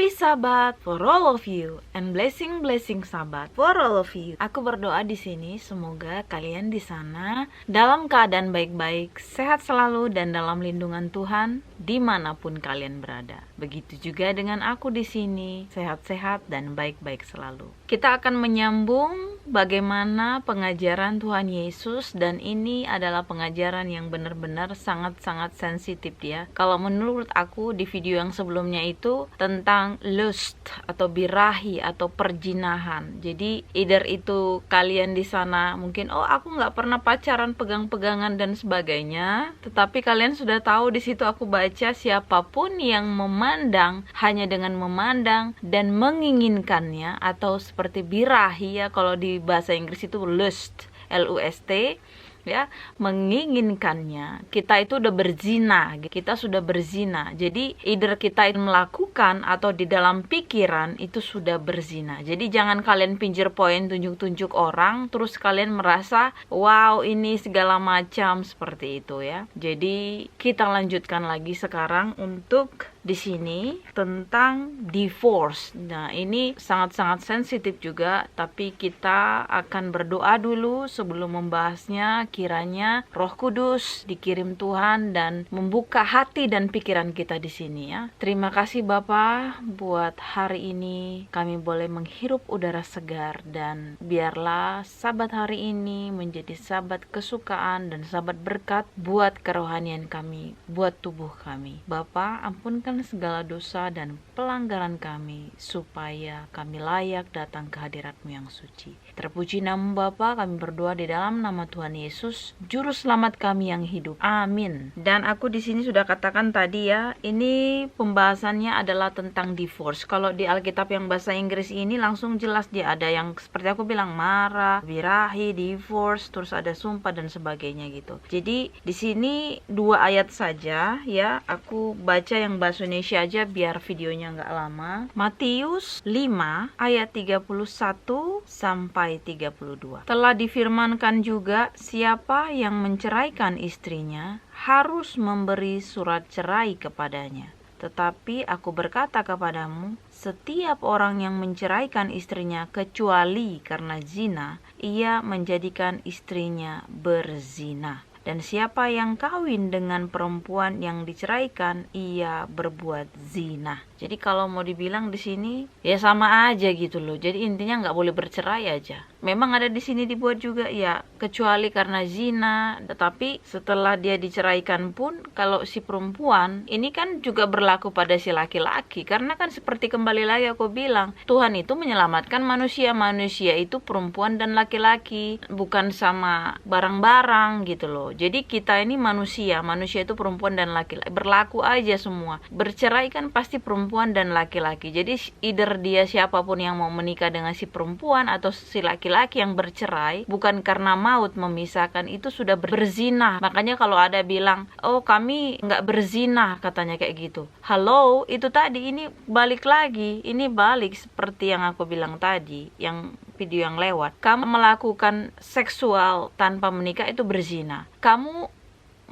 Happy Sabbath for all of you and blessing Sabbath for all of you. Aku berdoa di sini semoga kalian di sana dalam keadaan baik-baik, sehat selalu dan dalam lindungan Tuhan dimanapun kalian berada. Begitu juga dengan aku di sini, sehat-sehat dan baik-baik selalu. Kita akan menyambung bagaimana pengajaran Tuhan Yesus, dan ini adalah pengajaran yang benar-benar sangat-sangat sensitif ya. Kalau menurut aku di video yang sebelumnya itu tentang lust atau birahi atau perjinahan. Jadi either itu kalian di sana mungkin aku nggak pernah pacaran, pegang-pegangan dan sebagainya, tetapi kalian sudah tahu di situ aku baca siapapun yang memandang hanya dengan memandang dan menginginkannya, atau seperti birahi ya, kalau di bahasa Inggris itu lust, L-U-S-T ya, menginginkannya, kita itu udah berzina, kita sudah berzina. Jadi either kita melakukan atau di dalam pikiran itu sudah berzina. Jadi jangan kalian pinjer poin, tunjuk-tunjuk orang terus kalian merasa wow ini segala macam seperti itu ya. Jadi kita lanjutkan lagi sekarang untuk di sini tentang divorce. Nah, ini sangat-sangat sensitif juga, tapi kita akan berdoa dulu sebelum membahasnya. Kiranya Roh Kudus dikirim Tuhan dan membuka hati dan pikiran kita di sini ya. Terima kasih Bapa buat hari ini kami boleh menghirup udara segar, dan biarlah Sabat hari ini menjadi Sabat kesukaan dan Sabat berkat buat kerohanian kami, buat tubuh kami. Bapa, ampunkan segala dosa dan pelanggaran kami, supaya kami layak datang ke hadirat-Mu yang suci. Terpuji nama Bapa, kami berdoa di dalam nama Tuhan Yesus, Juru Selamat kami yang hidup. Amin. Dan aku di sini sudah katakan tadi ya, ini pembahasannya adalah tentang divorce. Kalau di Alkitab yang bahasa Inggris ini langsung jelas dia ada yang seperti aku bilang marah, birahi, divorce, terus ada sumpah dan sebagainya gitu. Jadi di sini 2 ayat saja ya, aku baca yang bahasa Indonesia aja biar videonya nggak lama. Matius 5 ayat 31 sampai 32. Telah difirmankan juga, siapa yang menceraikan istrinya harus memberi surat cerai kepadanya. Tetapi aku berkata kepadamu, setiap orang yang menceraikan istrinya kecuali karena zina, ia menjadikan istrinya berzina. Dan siapa yang kawin dengan perempuan yang diceraikan, ia berbuat zina. Jadi kalau mau dibilang di sini ya sama aja gitu loh. Jadi intinya nggak boleh bercerai aja. Memang ada di sini dibuat juga ya, kecuali karena zina. Tetapi setelah dia diceraikan pun, kalau si perempuan ini kan juga berlaku pada si laki-laki. Karena kan seperti kembali lagi aku bilang, Tuhan itu menyelamatkan manusia. Manusia itu perempuan dan laki-laki, bukan sama barang-barang gitu loh. Jadi kita ini manusia itu perempuan dan laki-laki, berlaku aja semua. Bercerai kan pasti perempuan dan laki-laki. Jadi either dia siapapun yang mau menikah dengan si perempuan atau si laki-laki yang bercerai, bukan karena maut memisahkan, itu sudah berzina. Makanya kalau ada bilang, oh kami nggak berzina katanya kayak gitu. Halo, itu tadi ini balik lagi, ini balik seperti yang aku bilang tadi, yang video yang lewat. Kamu melakukan seksual tanpa menikah itu berzina. Kamu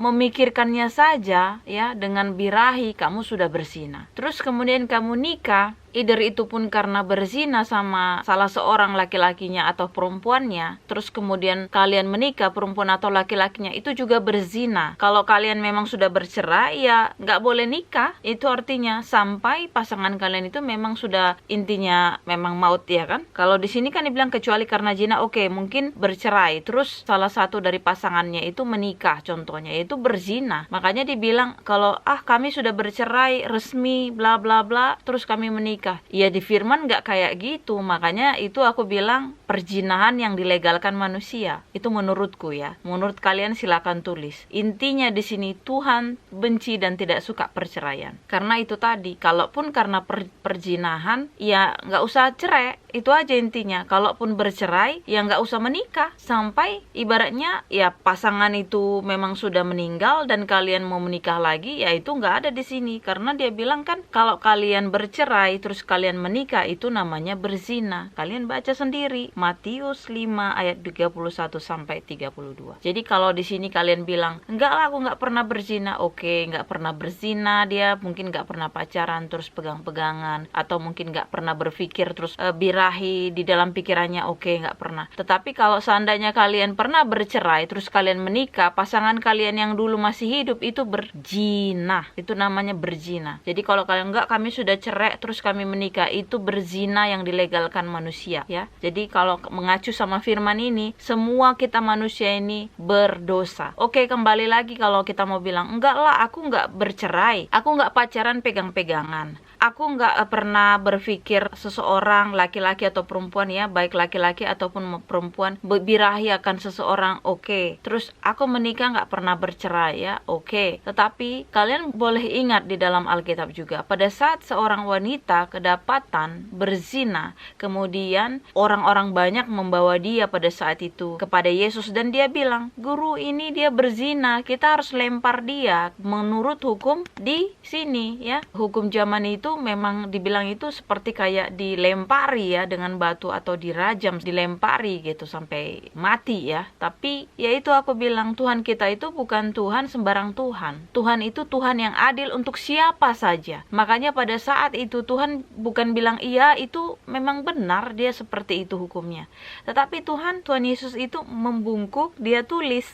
memikirkannya saja ya dengan birahi, kamu sudah berzina. Terus kemudian kamu nikah, either itu pun karena berzina sama salah seorang laki-lakinya atau perempuannya, terus kemudian kalian menikah, perempuan atau laki-lakinya itu juga berzina. Kalau kalian memang sudah bercerai ya nggak boleh nikah. Itu artinya sampai pasangan kalian itu memang sudah intinya memang maut ya kan. Kalau di sini kan dibilang kecuali karena zina, oke, mungkin bercerai terus salah satu dari pasangannya itu menikah contohnya, itu berzina. Makanya dibilang kalau kami sudah bercerai resmi bla bla bla terus kami menikah, ya di firman nggak kayak gitu. Makanya itu aku bilang perzinahan yang dilegalkan manusia. Itu menurutku ya. Menurut kalian silakan tulis. Intinya di sini Tuhan benci dan tidak suka perceraian. Karena itu tadi, kalaupun karena perzinahan, ya nggak usah cerai. Itu aja intinya. Kalaupun bercerai, ya nggak usah menikah. Sampai ibaratnya ya pasangan itu memang sudah meninggal dan kalian mau menikah lagi, ya itu nggak ada di sini. Karena dia bilang kan kalau kalian bercerai terus kalian menikah itu namanya berzina. Kalian baca sendiri. Matius 5 ayat 31 sampai 32. Jadi kalau di sini kalian bilang, enggak lah aku nggak pernah berzina, oke, nggak pernah berzina, dia mungkin nggak pernah pacaran terus pegang-pegangan, atau mungkin nggak pernah berpikir terus birahi di dalam pikirannya, oke, nggak pernah. Tetapi kalau seandainya kalian pernah bercerai terus kalian menikah, pasangan kalian yang dulu masih hidup itu berzina, itu namanya berzina. Jadi kalau kalian enggak, kami sudah cerai terus kami menikah, itu berzina yang dilegalkan manusia, ya. Jadi kalau mengacu sama firman ini, semua kita manusia ini berdosa. Oke, kembali lagi kalau kita mau bilang, enggak lah aku enggak bercerai, aku enggak pacaran pegang-pegangan, aku nggak pernah berpikir seseorang, laki-laki atau perempuan, ya, baik laki-laki ataupun perempuan, birahi akan seseorang, oke. Terus aku menikah nggak pernah bercerai, ya, oke. Tetapi kalian boleh ingat di dalam Alkitab juga, pada saat seorang wanita kedapatan berzina, kemudian orang-orang banyak membawa dia pada saat itu kepada Yesus, dan dia bilang, guru ini dia berzina, kita harus lempar dia menurut hukum di sini, ya. Hukum zaman itu memang dibilang itu seperti kayak dilempari, ya, dengan batu atau dirajam, dilempari gitu sampai mati, ya. Tapi ya itu aku bilang, Tuhan kita itu bukan Tuhan sembarang Tuhan. Tuhan itu Tuhan yang adil untuk siapa saja. Makanya pada saat itu Tuhan bukan bilang iya itu memang benar dia seperti itu hukumnya. Tetapi Tuhan Yesus itu membungkuk, dia tulis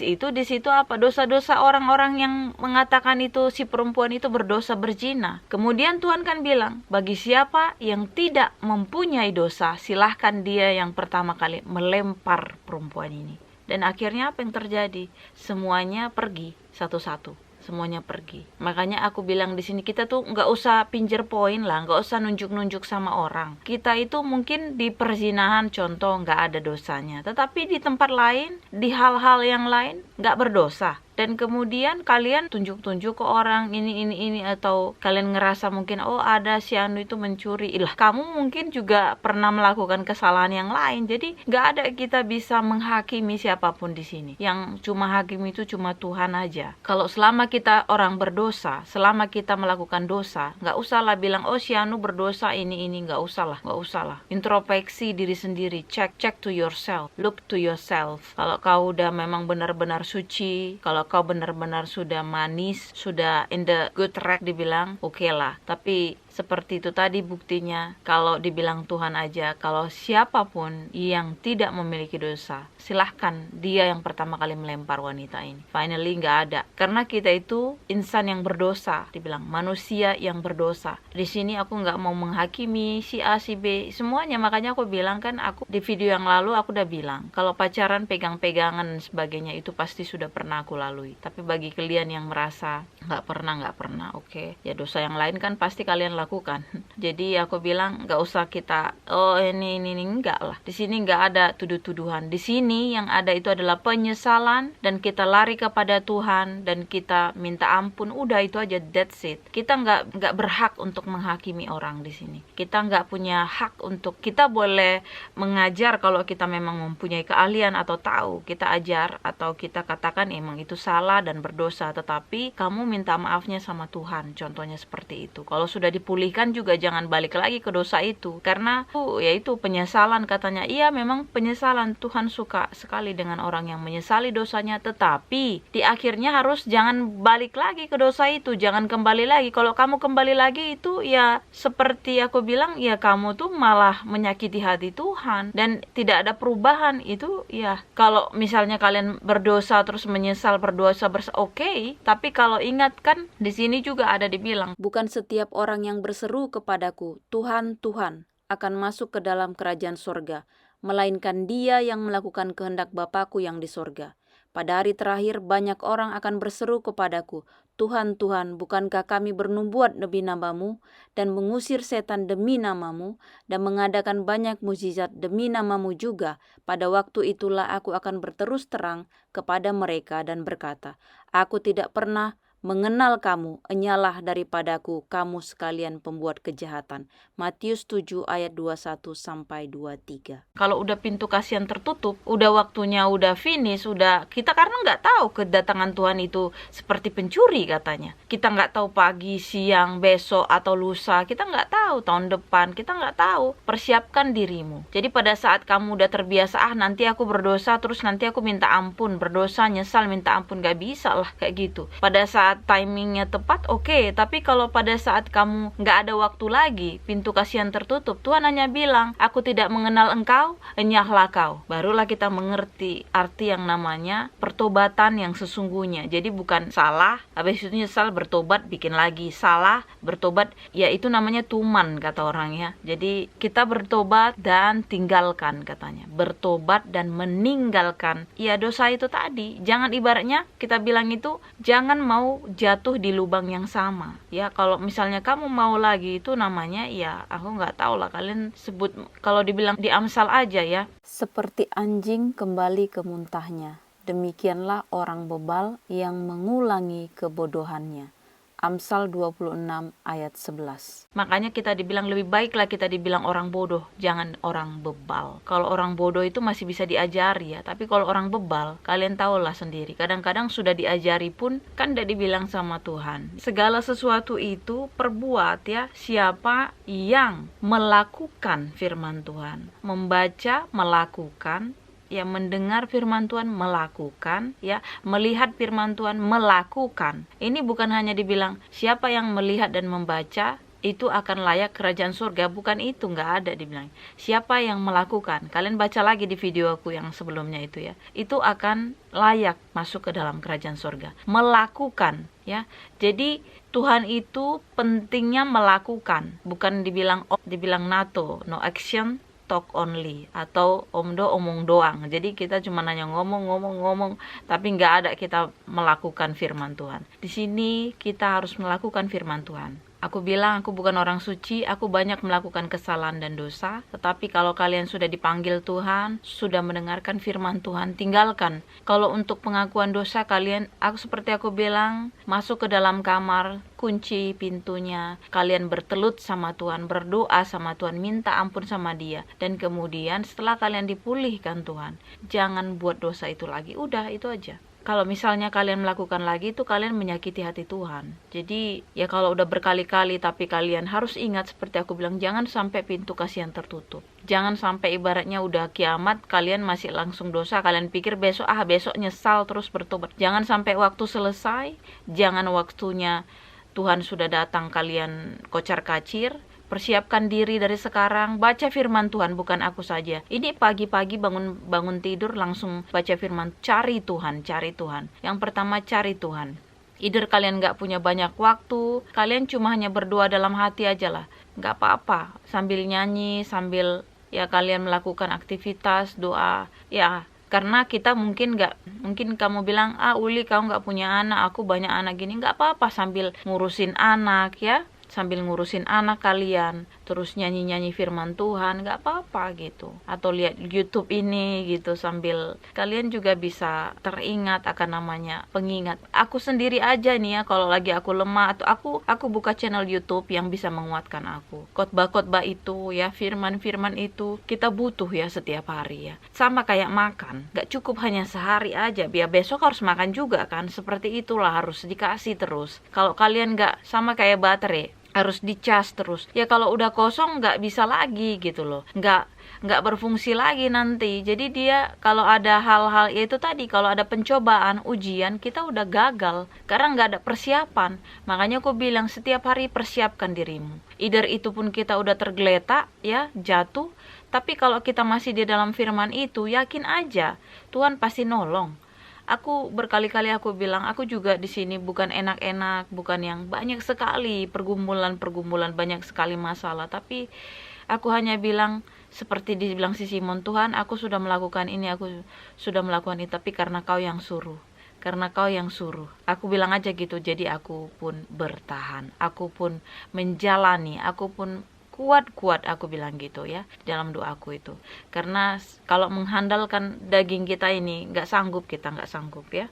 itu di situ apa? Dosa-dosa orang-orang yang mengatakan itu si perempuan itu berdosa berzina. Kemudian Tuhan kan bilang, bagi siapa yang tidak mempunyai dosa, silahkan dia yang pertama kali melempar perempuan ini. Dan akhirnya apa yang terjadi? Semuanya pergi satu-satu. Semuanya pergi. Makanya aku bilang di sini, kita tuh nggak usah pinjer poin lah, nggak usah nunjuk-nunjuk sama orang. Kita itu mungkin di perzinahan contoh nggak ada dosanya, tetapi di tempat lain, di hal-hal yang lain nggak berdosa. Dan kemudian kalian tunjuk-tunjuk ke orang ini, atau kalian ngerasa mungkin oh ada si Anu itu mencuri, lah kamu mungkin juga pernah melakukan kesalahan yang lain. Jadi nggak ada kita bisa menghakimi siapapun di sini. Yang cuma hakim itu cuma Tuhan aja. Kalau selama kita orang berdosa, selama kita melakukan dosa, nggak usahlah bilang oh si Anu berdosa ini, nggak usah lah. Introspeksi diri sendiri, check to yourself, look to yourself. Kalau kau udah memang benar-benar suci, kalau kau benar-benar sudah manis, sudah in the good track, dibilang oke lah. Tapi seperti itu tadi buktinya, kalau dibilang Tuhan aja, kalau siapapun yang tidak memiliki dosa, silahkan dia yang pertama kali melempar wanita ini. Finally nggak ada, karena kita itu insan yang berdosa, dibilang manusia yang berdosa. Di sini aku nggak mau menghakimi si A, si B, semuanya. Makanya aku bilang kan, aku di video yang lalu aku udah bilang, kalau pacaran pegang-pegangan dan sebagainya itu pasti sudah pernah aku lalui. Tapi bagi kalian yang merasa nggak pernah, oke, ya dosa yang lain kan pasti kalian lakukan. Jadi aku bilang nggak usah kita ini enggak lah. Di sini nggak ada tuduh-tuduhan. Di sini yang ada itu adalah penyesalan, dan kita lari kepada Tuhan dan kita minta ampun. Udah itu aja, that's it. Kita nggak berhak untuk menghakimi orang di sini. Kita nggak punya hak untuk, kita boleh mengajar kalau kita memang mempunyai keahlian atau tahu, kita ajar atau kita katakan emang itu salah dan berdosa, tetapi kamu minta maafnya sama Tuhan. Contohnya seperti itu. Kalau sudah dipulihkan juga jangan balik lagi ke dosa itu, karena ya itu penyesalan katanya. Iya memang penyesalan, Tuhan suka sekali dengan orang yang menyesali dosanya, tetapi di akhirnya harus jangan balik lagi ke dosa itu, jangan kembali lagi. Kalau kamu kembali lagi itu ya seperti aku bilang, ya kamu tuh malah menyakiti hati Tuhan dan tidak ada perubahan. Itu ya, kalau misalnya kalian berdosa terus menyesal, berdosa oke, tapi kalau ingat kan di sini juga ada dibilang, bukan setiap orang yang berseru kepadaku, Tuhan, Tuhan, akan masuk ke dalam kerajaan sorga, melainkan dia yang melakukan kehendak Bapakku yang di sorga. Pada hari terakhir banyak orang akan berseru kepadaku, Tuhan, Tuhan, bukankah kami bernubuat demi namamu, dan mengusir setan demi namamu, dan mengadakan banyak mukjizat demi namamu juga? Pada waktu itulah aku akan berterus terang kepada mereka dan berkata, aku tidak pernah mengenal kamu, enyalah daripadaku kamu sekalian pembuat kejahatan. Matius 7 ayat 21-23. Kalau udah pintu kasihan tertutup, udah waktunya udah finish, udah kita karena nggak tahu kedatangan Tuhan itu seperti pencuri katanya. Kita nggak tahu pagi, siang, besok atau lusa, kita nggak tahu tahun depan, kita nggak tahu. Persiapkan dirimu. Jadi pada saat kamu udah terbiasa, nanti aku berdosa, terus nanti aku minta ampun, berdosa, nyesal, minta ampun, nggak bisa lah kayak gitu. Pada saat timingnya tepat, oke. Tapi kalau pada saat kamu nggak ada waktu lagi, pintu kasihan tertutup, Tuhan hanya bilang, aku tidak mengenal engkau, enyahlah kau. Barulah kita mengerti arti yang namanya pertobatan yang sesungguhnya. Jadi bukan salah, habis itu nyesal, bertobat, bikin lagi. Salah, bertobat, ya itu namanya tuman kata orang ya. Jadi kita bertobat dan tinggalkan katanya. Bertobat dan meninggalkan ya dosa itu tadi. Jangan ibaratnya kita bilang itu, jangan mau jatuh di lubang yang sama. Ya kalau misalnya kamu mau lagi, itu namanya ya aku nggak tahu lah, kalian sebut, kalau dibilang di Amsal aja ya. Seperti anjing kembali ke muntahnya, demikianlah orang bebal yang mengulangi kebodohannya. Amsal 26 ayat 11. Makanya kita dibilang lebih baiklah kita dibilang orang bodoh, jangan orang bebal. Kalau orang bodoh itu masih bisa diajari ya, tapi kalau orang bebal, kalian tahulah sendiri. Kadang-kadang sudah diajari pun kan tidak dibilang sama Tuhan. Segala sesuatu itu perbuat ya, siapa yang melakukan firman Tuhan, membaca, melakukan, ya mendengar firman Tuhan, melakukan, ya melihat firman Tuhan, melakukan. Ini bukan hanya dibilang siapa yang melihat dan membaca itu akan layak kerajaan surga, bukan itu, nggak ada dibilang. Siapa yang melakukan, kalian baca lagi di video aku yang sebelumnya itu ya, itu akan layak masuk ke dalam kerajaan surga. Melakukan, ya. Jadi Tuhan itu pentingnya melakukan, bukan dibilang NATO, no action, talk only, atau omdo omong doang. Jadi kita cuma nanya ngomong, tapi nggak ada kita melakukan firman Tuhan. Di sini kita harus melakukan firman Tuhan. Aku bilang aku bukan orang suci, aku banyak melakukan kesalahan dan dosa, tetapi kalau kalian sudah dipanggil Tuhan, sudah mendengarkan firman Tuhan, tinggalkan. Kalau untuk pengakuan dosa kalian, seperti aku bilang, masuk ke dalam kamar, kunci pintunya, kalian bertelut sama Tuhan, berdoa sama Tuhan, minta ampun sama Dia, dan kemudian setelah kalian dipulihkan Tuhan, jangan buat dosa itu lagi. Udah, itu aja. Kalau misalnya kalian melakukan lagi, itu kalian menyakiti hati Tuhan. Jadi ya kalau udah berkali-kali, tapi kalian harus ingat seperti aku bilang, jangan sampai pintu kasihan tertutup. Jangan sampai ibaratnya udah kiamat kalian masih langsung dosa, kalian pikir besok nyesal terus bertobat. Jangan sampai waktu selesai, jangan waktunya Tuhan sudah datang kalian kocar-kacir. Persiapkan diri dari sekarang, baca firman Tuhan, bukan aku saja. Ini pagi-pagi bangun tidur langsung baca firman, cari Tuhan. Yang pertama cari Tuhan. Either kalian gak punya banyak waktu, kalian cuma hanya berdoa dalam hati aja lah. Gak apa-apa, sambil nyanyi, sambil ya kalian melakukan aktivitas, doa. Ya, karena kita mungkin kamu bilang, Uli kamu gak punya anak, aku banyak anak gini. Gak apa-apa sambil ngurusin anak ya. Sambil ngurusin anak kalian, terus nyanyi-nyanyi firman Tuhan, gak apa-apa gitu. Atau lihat YouTube ini gitu, sambil kalian juga bisa teringat akan namanya pengingat. Aku sendiri aja nih ya, kalau lagi aku lemah, atau aku buka channel YouTube yang bisa menguatkan aku. Khotbah-khotbah itu ya, firman-firman itu kita butuh ya setiap hari ya. Sama kayak makan, gak cukup hanya sehari aja, biar besok harus makan juga kan. Seperti itulah, harus dikasih terus. Kalau kalian gak, sama kayak baterai, harus dicas terus. Ya kalau udah kosong nggak bisa lagi gitu loh. Nggak berfungsi lagi nanti. Jadi dia kalau ada hal-hal itu tadi, kalau ada pencobaan, ujian, kita udah gagal karena nggak ada persiapan. Makanya aku bilang setiap hari persiapkan dirimu. Either itu pun kita udah tergeletak ya, jatuh, tapi kalau kita masih di dalam firman itu, yakin aja Tuhan pasti nolong. Aku berkali-kali aku bilang, aku juga di sini bukan enak-enak, bukan yang banyak sekali pergumulan, banyak sekali masalah, tapi aku hanya bilang seperti dibilang si Simon, Tuhan, aku sudah melakukan ini, aku sudah melakukan itu, tapi karena Kau yang suruh. Aku bilang aja gitu, jadi aku pun bertahan, aku pun menjalani, aku pun kuat aku bilang gitu ya dalam doaku itu. Karena kalau mengandalkan daging kita ini nggak sanggup ya.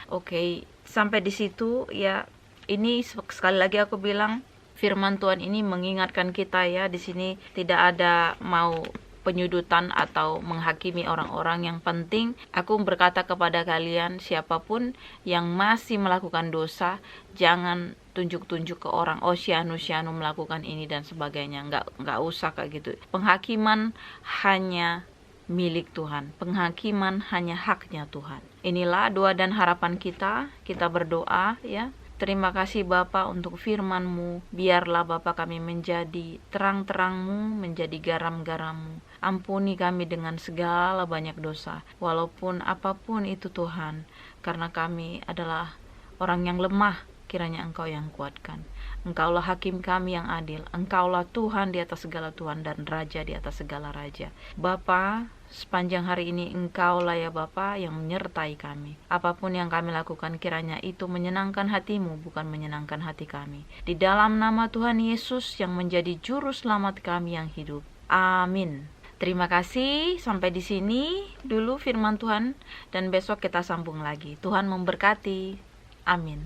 Oke, sampai di situ ya. Ini sekali lagi aku bilang, firman Tuhan ini mengingatkan kita ya, di sini tidak ada mau penyudutan atau menghakimi orang-orang. Yang penting aku berkata kepada kalian, siapapun yang masih melakukan dosa, jangan tunjuk-tunjuk ke orang, oh si anu melakukan ini dan sebagainya. Nggak usah kayak gitu. Penghakiman hanya milik Tuhan. Penghakiman hanya haknya Tuhan. Inilah doa dan harapan kita. Kita berdoa ya. Terima kasih Bapa untuk firman-Mu. Biarlah Bapa kami menjadi terang-terang-Mu, menjadi garam-garam-Mu. Ampuni kami dengan segala banyak dosa, walaupun apapun itu Tuhan, karena kami adalah orang yang lemah. Kiranya Engkau yang kuatkan. Engkaulah hakim kami yang adil. Engkaulah Tuhan di atas segala Tuhan dan Raja di atas segala Raja. Bapa, sepanjang hari ini Engkaulah ya Bapa yang menyertai kami. Apapun yang kami lakukan kiranya itu menyenangkan hati-Mu, bukan menyenangkan hati kami. Di dalam nama Tuhan Yesus yang menjadi juru selamat kami yang hidup. Amin. Terima kasih, sampai di sini dulu firman Tuhan dan besok kita sambung lagi. Tuhan memberkati. Amin.